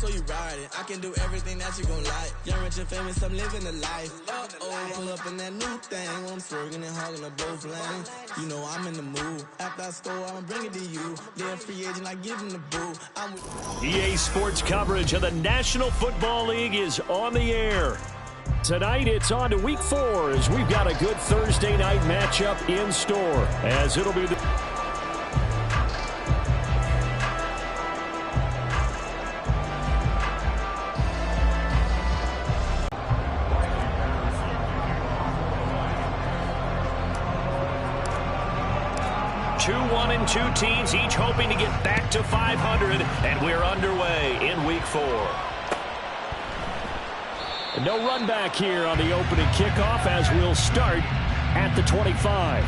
so you ride it. I can do everything that you gon' like. Young, rich, and famous, I'm living the life. Pull up in that new thing. I'm swerving and hogging up both lanes. You know I'm in the mood. After I score, I'ma bring it to you. They're a free agent, I give them the boo. EA Sports coverage of the National Football League is on the air. Tonight, it's on to Week 4 as we've got a good Thursday night matchup in store. As it'll be the... Two 1-2 teams, each hoping to get back to 500, and we're underway in Week 4. No run back here on the opening kickoff as we'll start at the 25.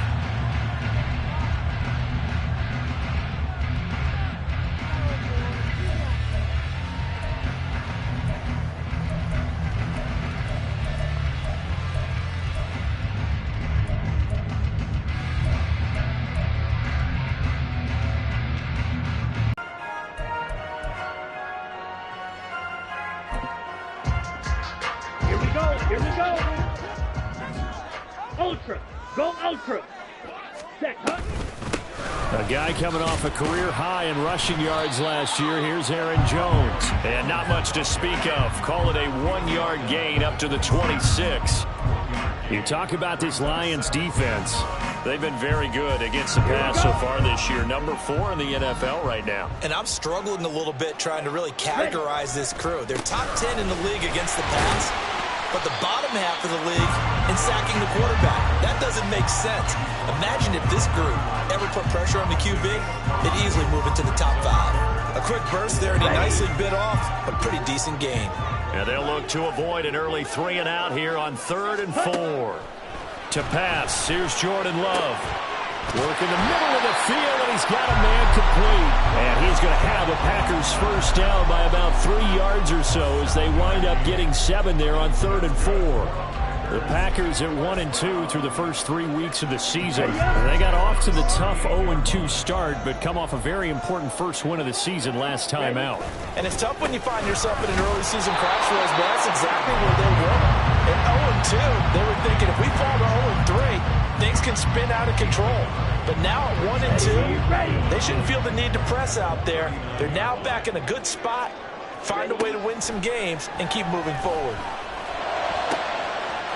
Here we go. Ultra. Go Ultra. Set. A guy coming off a career high in rushing yards last year. Here's Aaron Jones. And not much to speak of. Call it a 1-yard gain up to the 26. You talk about this Lions defense. They've been very good against the pass so far this year. Number 4 in the NFL right now. And I'm struggling a little bit trying to really categorize this crew. They're top 10 in the league against the pass, but the bottom half of the league in sacking the quarterback. That doesn't make sense. Imagine if this group ever put pressure on the QB, they'd easily move into the top 5. A quick burst there, and he nicely bit off a pretty decent gain. And they'll look to avoid an early 3 and out here on 3rd and 4. To pass, here's Jordan Love. Working the middle of the field, and he's got a man complete. And he's going to have the Packers first down by about 3 yards or so as they wind up getting 7 there on 3rd and 4. The Packers at 1-2 through the first 3 weeks of the season. They got off to the tough 0-2 start, but come off a very important first win of the season last time out. And it's tough when you find yourself in an early season crossroads, but that's exactly where they were. At 0-2, they were thinking if we fall to 0-3, things can spin out of control. But now at 1-2, they shouldn't feel the need to press out there. They're now back in a good spot, find a way to win some games, and keep moving forward.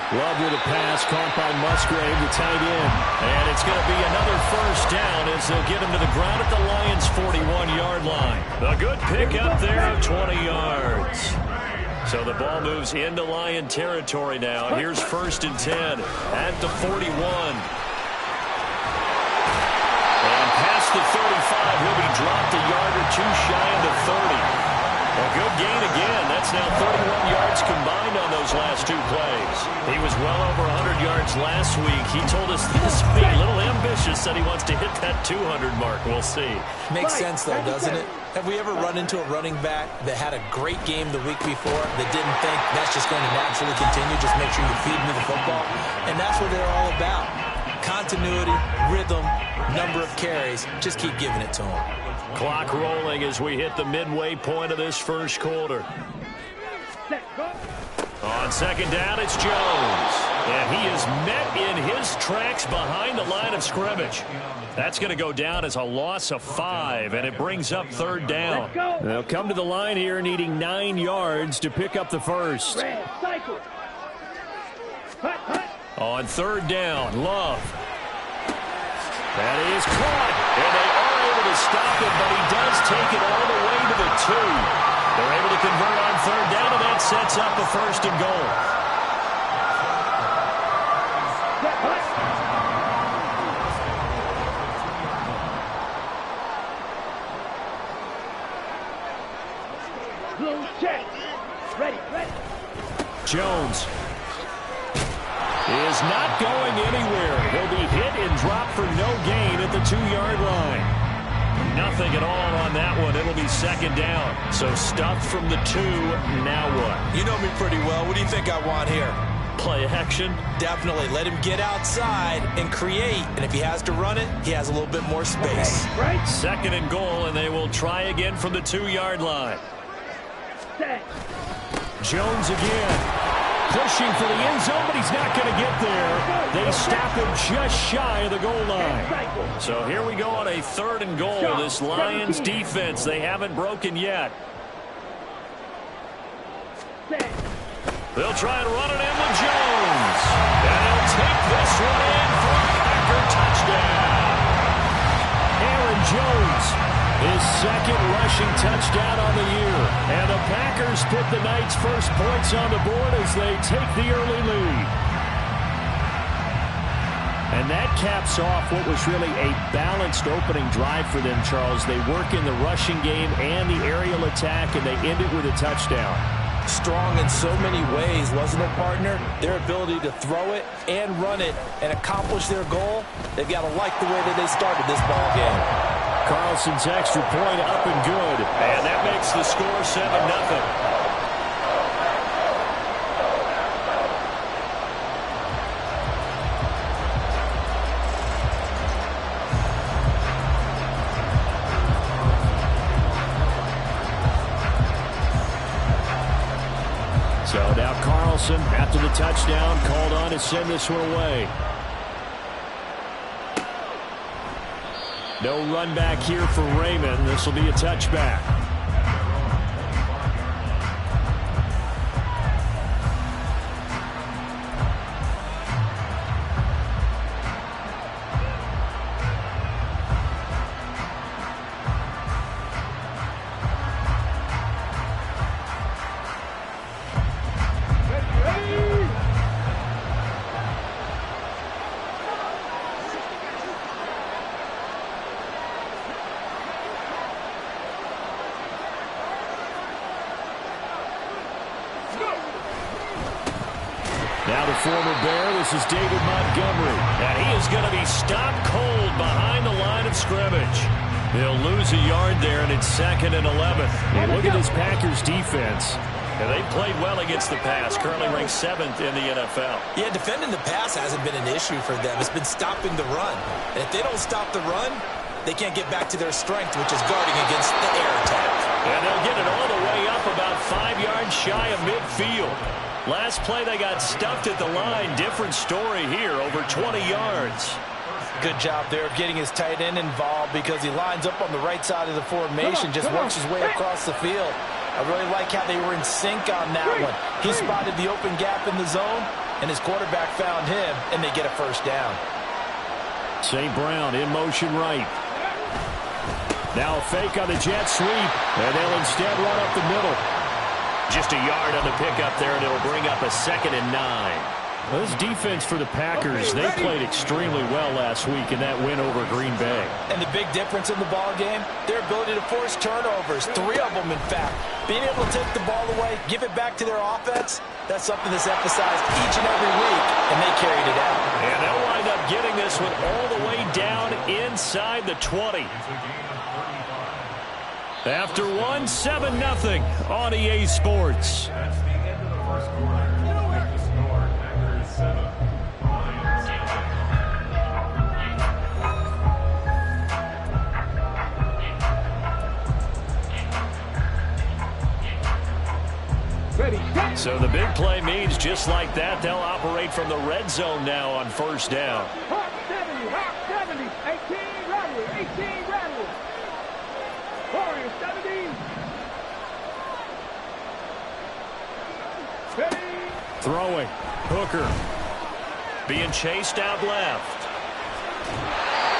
Love with a pass caught by Musgrave, the tight end. And it's going to be another first down as they'll get him to the ground at the Lions' 41-yard line. A good pick up there of 20 yards. So the ball moves into Lion territory now. Here's 1st and 10 at the 41. And past the 35, he'll be dropped a yard or 2 shy of the 30. A good gain again. That's now 31 yards combined on those last 2 plays. He was well over 100 yards last week. He told us this week, a little ambitious, said he wants to hit that 200 mark. We'll see. Makes sense, though, doesn't it? Have we ever run into a running back that had a great game the week before that didn't think that's just going to naturally continue? Just make sure you feed me the football. And that's what they're all about. Continuity, rhythm, number of carries. Just keep giving it to them. Clock rolling as we hit the midway point of this first quarter. On 2nd down, it's Jones. And he is met in his tracks behind the line of scrimmage. That's going to go down as a loss of 5, and it brings up 3rd down. They'll come to the line here needing 9 yards to pick up the first. On 3rd down, Love. That is caught, and they are able to stop it, but he does take it all the way to the 2. They're able to convert on 3rd down, and that sets up a 1st and goal. Check. Ready. Jones is not going anywhere. He'll be hit and dropped for no gain at the 2-yard line. Nothing at all on that one. It'll be 2nd down. So stuffed from the 2. Now what? You know me pretty well. What do you think I want here? Play action? Definitely. Let him get outside and create. And if he has to run it, he has a little bit more space. Right. 2nd and goal, and they will try again from the 2-yard line. Set. Jones again. Pushing for the end zone, but he's not going to get there. They stop him just shy of the goal line. So here we go on a 3rd and goal. This Lions defense, they haven't broken yet. They'll try and run it in with Jones. And he'll take this one in for a Packer touchdown. Aaron Jones, his 2nd rushing touchdown on the year. And the Packers put the night's first points on the board as they take the early lead. And that caps off what was really a balanced opening drive for them, Charles. They work in the rushing game and the aerial attack, and they end it with a touchdown. Strong in so many ways, wasn't it, partner? Their ability to throw it and run it and accomplish their goal, they've got to like the way that they started this ball game. Carlson's extra point up and good. And that makes the score 7-0. So now Carlson, after the touchdown, called on to send this one away. No run back here for Raymond. This will be a touchback. Now the former Bear, this is David Montgomery. And he is going to be stopped cold behind the line of scrimmage. He'll lose a yard there, and it's 2nd and 11. Hey, look at this Packers defense. And they played well against the pass, currently ranked 7th in the NFL. Yeah, defending the pass hasn't been an issue for them. It's been stopping the run. And if they don't stop the run, they can't get back to their strength, which is guarding against the air attack. And they'll get it all the way up about 5 yards shy of midfield. Last play, they got stuffed at the line. Different story here, over 20 yards. Good job there of getting his tight end involved because he lines up on the right side of the formation, just works his way across the field. I really like how they were in sync on that one. He spotted the open gap in the zone, and his quarterback found him, and they get a first down. St. Brown in motion right. Now a fake on the jet sweep, and they'll instead run up the middle. Just a yard on the pickup there, and it'll bring up a 2nd and 9. Well, this defense for the Packers, they played extremely well last week in that win over Green Bay. And the big difference in the ball game, their ability to force turnovers, 3 of them in fact. Being able to take the ball away, give it back to their offense, that's something that's emphasized each and every week, and they carried it out. And they'll wind up getting this one all the way down inside the 20. After 7-0 on EA Sports. That's the end of the first quarter. With the score, Packers 7, Lions 7. Ready. So the big play means just like that, they'll operate from the red zone now on first down. Hawk 70, 18 rattle, 18 rattle. Warriors 70. Ready. Throwing. Hooker. Being chased out left.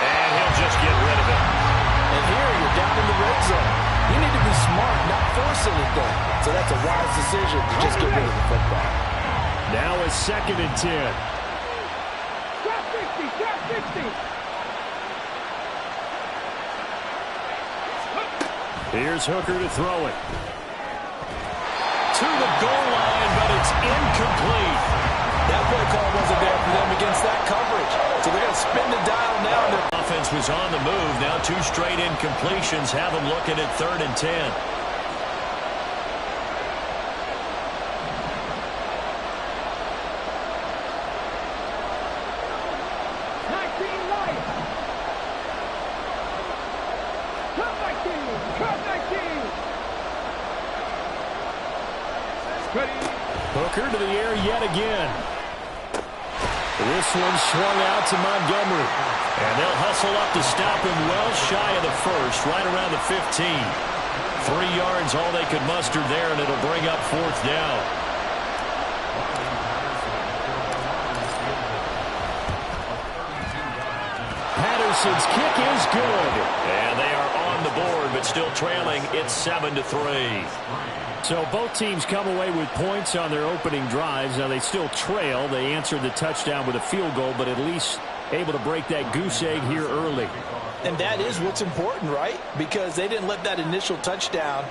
And he'll just get rid of it. And here you're down in the red zone. You need to be smart, not force anything. So that's a wise decision to just get rid of the football. Now a 2nd and 10. Drop 60, drop 60. Here's Hooker to throw it. To the goal line, but it's incomplete. That play call wasn't there for them against that coverage. So they're going to spin the dial now. Their offense was on the move. Now 2 straight incompletions have them looking at 3rd and 10. Hooker to the air yet again. This one swung out to Montgomery. And they'll hustle up to stop him well shy of the first, right around the 15. 3 yards, all they could muster there, and it'll bring up 4th down. Patterson's kick is good. And they are on the board, but still trailing. It's 7-3. So both teams come away with points on their opening drives. Now they still trail. They answered the touchdown with a field goal, but at least able to break that goose egg here early. And that is what's important, right? Because they didn't let that initial touchdown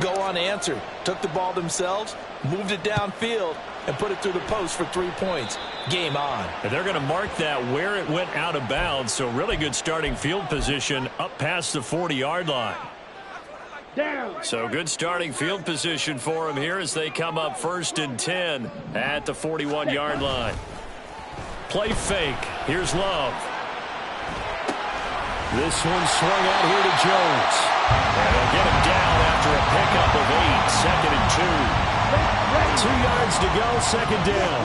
go unanswered. Took the ball themselves, moved it downfield, and put it through the post for 3 points. Game on. And they're going to mark that where it went out of bounds. So really good starting field position up past the 40-yard line. Down. So good starting field position for them here as they come up 1st and 10 at the 41-yard line. Play fake. Here's Love. This one swung out here to Jones. And they'll get him down after a pickup of 8, 2nd and 2. 2 yards to go, 2nd down.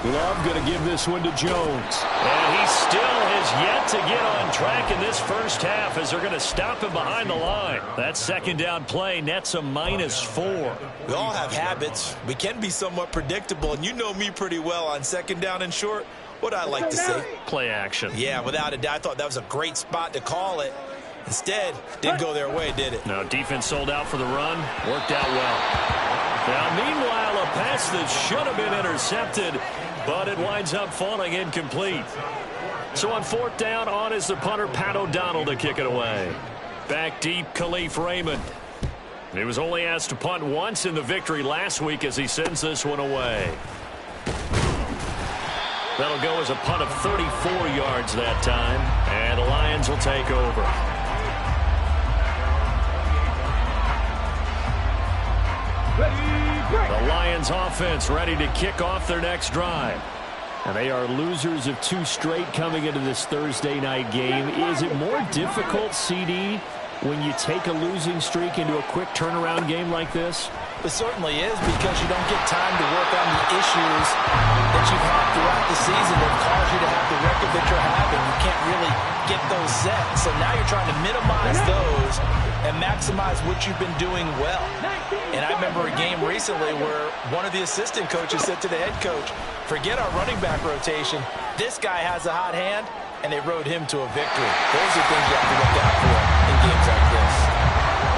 Love going to give this one to Jones. And he still has yet to get on track in this first half as they're going to stop him behind the line. That 2nd down play nets a -4. We all have habits. We can be somewhat predictable, and you know me pretty well on 2nd down and short. What I like to say? Play action. Yeah, without a doubt. I thought that was a great spot to call it. Instead, didn't go their way, did it? No, defense sold out for the run. Worked out well. Now, meanwhile, a pass that should have been intercepted, but it winds up falling incomplete. So on 4th down, on is the punter, Pat O'Donnell, to kick it away. Back deep, Khalif Raymond. He was only asked to punt once in the victory last week as he sends this one away. That'll go as a punt of 34 yards that time, and the Lions will take over. The Lions offense ready to kick off their next drive. And they are losers of 2 straight coming into this Thursday night game. Is it more difficult, CD, when you take a losing streak into a quick turnaround game like this? It certainly is, because you don't get time to work on the issues that you've had throughout the season that cause you to have the record that you're having. You can't really get those set. So now you're trying to minimize those and maximize what you've been doing well. And I remember a game recently where one of the assistant coaches said to the head coach, forget our running back rotation. This guy has a hot hand, and they rode him to a victory. Those are things you have to look out for in games like this.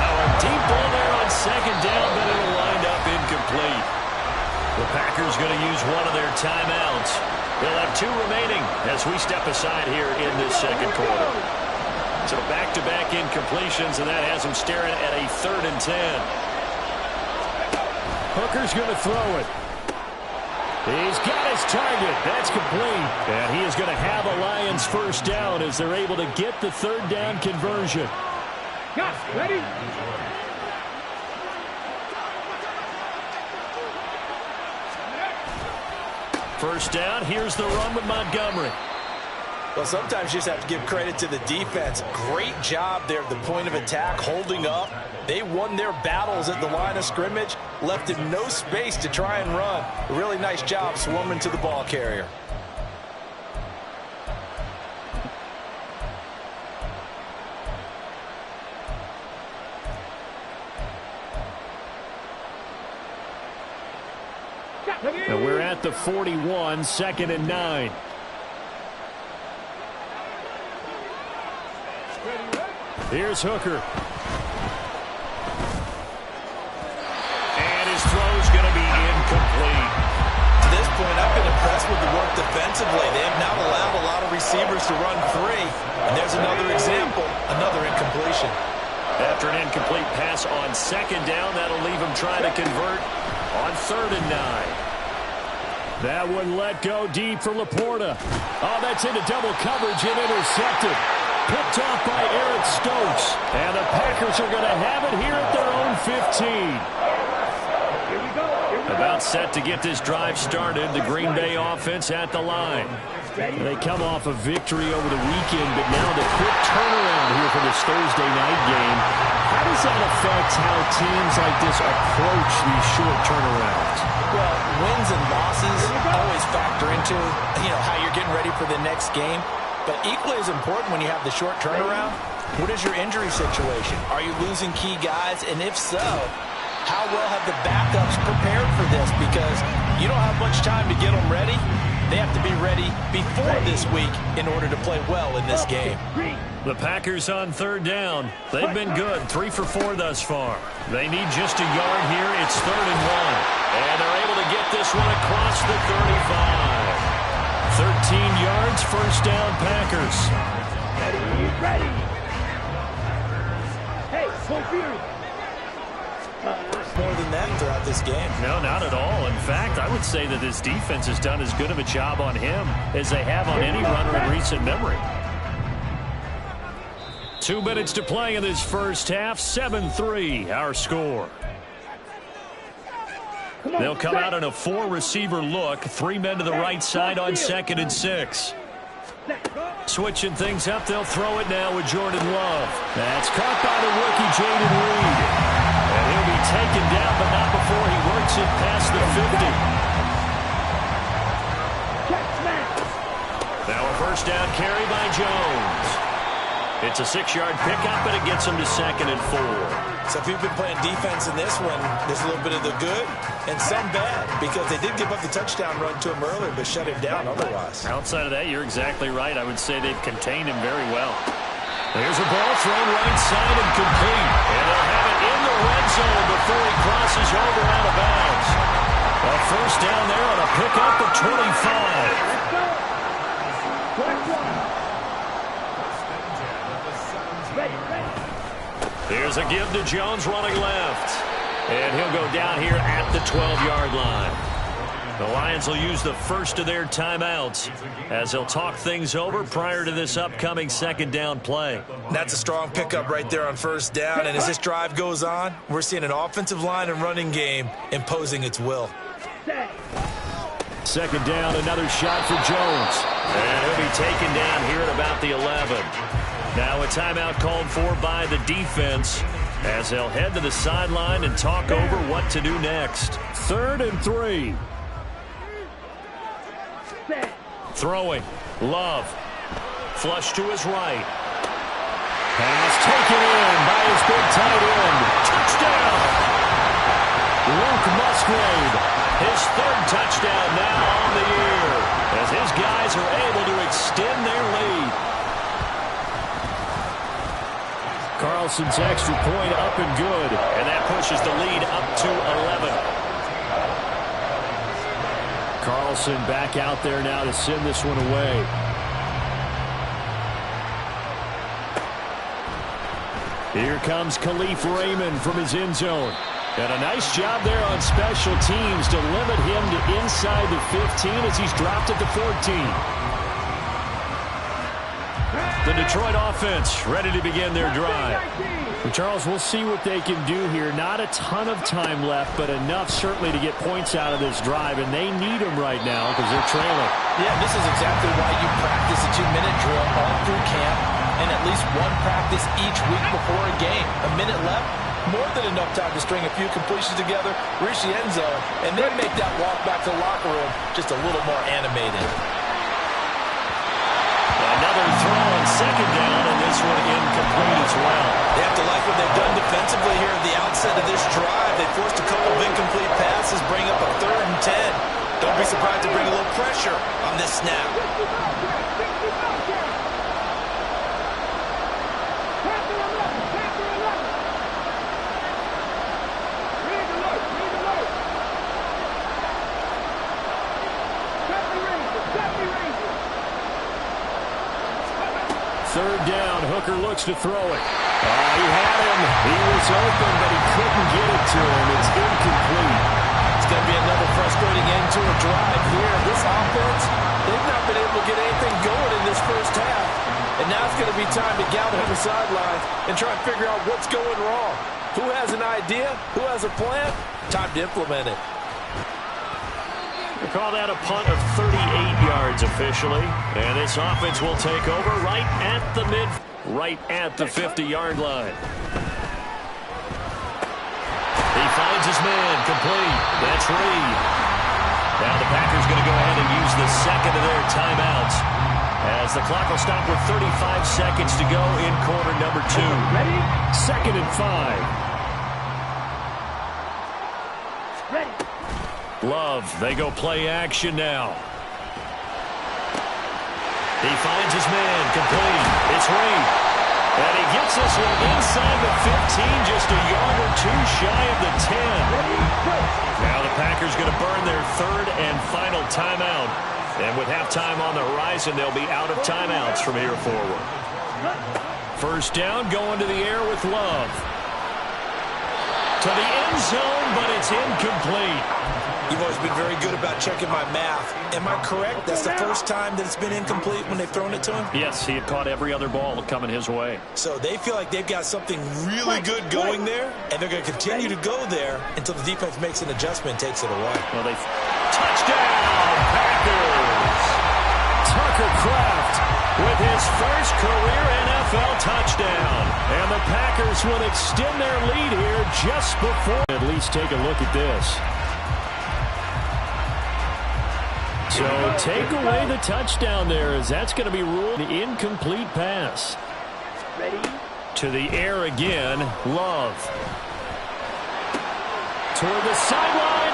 Now a deep ball there on 2nd down, but it'll wind up incomplete. The Packers going to use one of their timeouts. They'll have 2 remaining as we step aside here in this 2nd quarter. So back-to-back incompletions, and that has them staring at a 3rd and 10. Hooker's going to throw it. He's got his target. That's complete. And he is going to have a Lions 1st down as they're able to get the 3rd down conversion. Got ready. First down. Here's the run with Montgomery. Well, sometimes you just have to give credit to the defense. Great job there at the point of attack, holding up. They won their battles at the line of scrimmage, left him no space to try and run. A really nice job swarming to the ball carrier. And we're at the 41, 2nd and 9. Here's Hooker. And his throw's going to be incomplete. To this point, I've been impressed with the work defensively. They have not allowed a lot of receivers to run free. And there's another example, another incompletion. After an incomplete pass on 2nd down, that'll leave him trying to convert on 3rd and 9. That one let go deep for Laporta. Oh, that's into double coverage and intercepted. Picked off by Eric Stokes. And the Packers are going to have it here at their own 15. Here we go. About set to get this drive started. The Green Bay offense at the line. They come off a victory over the weekend, but now the quick turnaround here for this Thursday night game. How does that affect how teams like this approach these short turnarounds? Well, wins and losses always factor into, how you're getting ready for the next game. But equally as important when you have the short turnaround, what is your injury situation? Are you losing key guys? And if so, how well have the backups prepared for this? Because you don't have much time to get them ready. They have to be ready before this week in order to play well in this game. The Packers on third down. They've been good, 3 for 4 thus far. They need just a yard here. It's 3rd and 1. And they're able to get this one across the 35. 13 yards, first down, Packers. Ready. Hey, full fury. More than that throughout this game. No, not at all. In fact, I would say that this defense has done as good of a job on him as they have on any runner in recent memory. 2 minutes to play in this first half. 7-3, our score. They'll come out in a 4-receiver look. 3 men to the right side on 2nd and 6. Switching things up, they'll throw it now with Jordan Love. That's caught by the rookie Jaden Reed. And he'll be taken down, but not before he works it past the 50. Now a first down carry by Jones. It's a 6-yard pickup, and it gets him to 2nd and 4. So if you've been playing defense in this one, there's a little bit of the good and some bad, because they did give up the touchdown run to him earlier, but shut him down otherwise. Outside of that, you're exactly right. I would say they've contained him very well. There's a ball thrown right side and complete. And they'll have it in the red zone before he crosses over out of bounds. A first down there on a pickup of 25. Here's a give to Jones running left. And he'll go down here at the 12-yard line. The Lions will use the first of their timeouts as they'll talk things over prior to this upcoming 2nd down play. That's a strong pickup right there on first down. And as this drive goes on, we're seeing an offensive line and running game imposing its will. 2nd down, another shot for Jones. And he'll be taken down here at about the 11. Now a timeout called for by the defense as they'll head to the sideline and talk over what to do next. 3rd and 3. Throwing. Love. Flush to his right. Pass taken in by his big tight end. Touchdown! Luke Musgrave. His 3rd touchdown now on the year as his guys are able to extend their lead. Carlson's extra point up and good, and that pushes the lead up to 11. Carlson back out there now to send this one away. Here comes Khalif Raymond from his end zone. And a nice job there on special teams to limit him to inside the 15 as he's dropped at the 14. The Detroit offense ready to begin their drive. And Charles, we'll see what they can do here. Not a ton of time left, but enough certainly to get points out of this drive, and they need them right now because they're trailing. Yeah, this is exactly why you practice a 2-minute drill all through camp and at least one practice each week before a game. A minute left, more than enough time to string a few completions together, reach the end zone, and then make that walk back to the locker room just a little more animated. Another throw on 2nd down, and this one incomplete as well. They have to like what they've done defensively here at the outset of this drive. They forced a couple of incomplete passes, bring up a 3rd and 10. Don't be surprised to bring a little pressure on this snap. Third down, Hooker looks to throw it. He had him. He was open, but he couldn't get it to him. It's incomplete. It's going to be another frustrating end to a drive here. This offense, they've not been able to get anything going in this first half. And now it's going to be time to gather on the sidelines and try and figure out what's going wrong. Who has an idea? Who has a plan? Time to implement it. We'll call that a punt of 38 yards officially. And this offense will take over right at the 50-yard line. He finds his man, complete. That's Reed. Now the Packers going to go ahead and use the second of their timeouts, as the clock will stop with 35 seconds to go in quarter number 2. Ready? 2nd and 5. Ready. Love, they go play action now. He finds his man, complete. It's Reed. And he gets this one inside the 15, just a yard or two shy of the 10. Now the Packers going to burn their 3rd and final timeout. And with halftime on the horizon, they'll be out of timeouts from here forward. First down, going to the air with Love. To the end zone, but it's incomplete. You've always been very good about checking my math. Am I correct? That's the first time that it's been incomplete when they've thrown it to him? Yes, he had caught every other ball coming his way. So they feel like they've got something really good going there, and they're going to continue to go there until the defense makes an adjustment and takes it away. Well, touchdown, Packers! Tucker Kraft with his first career NFL touchdown. And the Packers will extend their lead here just before. At least take a look at this. So take away the touchdown there, as that's going to be ruled an incomplete pass. Ready? To the air again, Love. Toward the sideline.